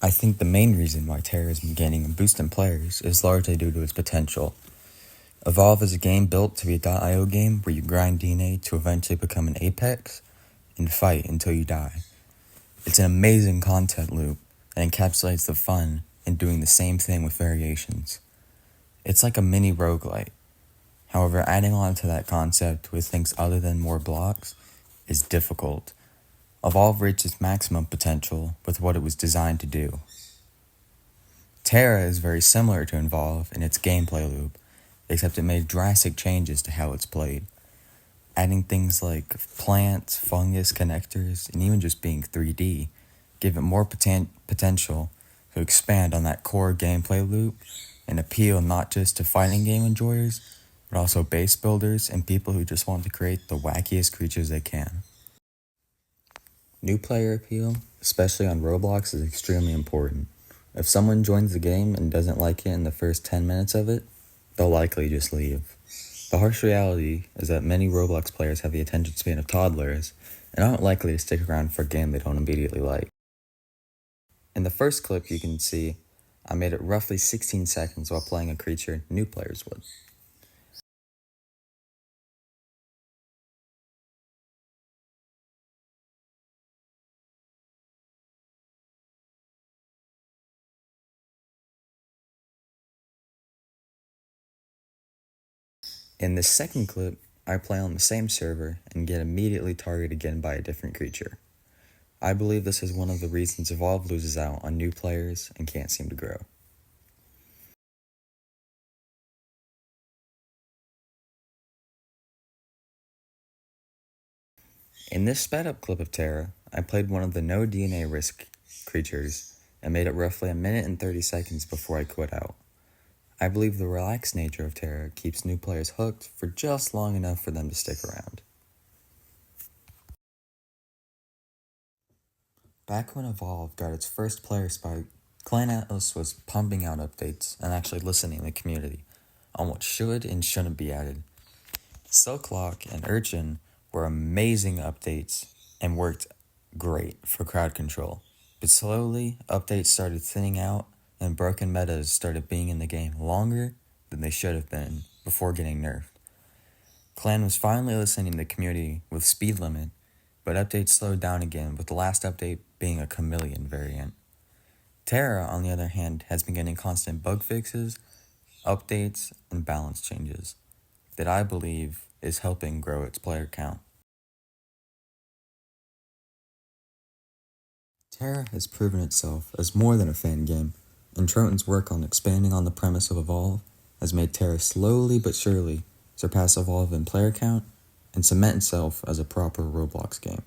I think the main reason why Terra has been gaining a boost in players is largely due to its potential. Evolve is a game built to be a .io game where you grind DNA to eventually become an Apex and fight until you die. It's an amazing content loop that encapsulates the fun in doing the same thing with variations. It's like a mini roguelite. However, adding on to that concept with things other than more blocks is difficult. Evolve reached its maximum potential with what it was designed to do. Terra is very similar to Evolve in its gameplay loop, except it made drastic changes to how it's played, adding things like plants, fungus, connectors, and even just being 3D give it more potential to expand on that core gameplay loop and appeal not just to fighting game enjoyers, but also base builders and people who just want to create the wackiest creatures they can. New player appeal, especially on Roblox, is extremely important. If someone joins the game and doesn't like it in the first 10 minutes of it, they'll likely just leave. The harsh reality is that many Roblox players have the attention span of toddlers and aren't likely to stick around for a game they don't immediately like. In the first clip you can see, I made it roughly 16 seconds while playing a creature new players would. In this second clip, I play on the same server and get immediately targeted again by a different creature. I believe this is one of the reasons Evolve loses out on new players and can't seem to grow. In this sped up clip of Terra, I played one of the no DNA risk creatures and made it roughly a minute and 30 seconds before I quit out. I believe the relaxed nature of Terra keeps new players hooked for just long enough for them to stick around. Back when Evolve got its first player spike, Clan Atlas was pumping out updates and actually listening to the community on what should and shouldn't be added. Silklock and Urchin were amazing updates and worked great for crowd control, but slowly updates started thinning out and broken metas started being in the game longer than they should have been before getting nerfed. Clan was finally listening to the community with speed limit, but updates slowed down again with the last update being a chameleon variant. Terra, on the other hand, has been getting constant bug fixes, updates, and balance changes that I believe is helping grow its player count. Terra has proven itself as more than a fan game, and Troton's work on expanding on the premise of Evolve has made Terra slowly but surely surpass Evolve in player count and cement itself as a proper Roblox game.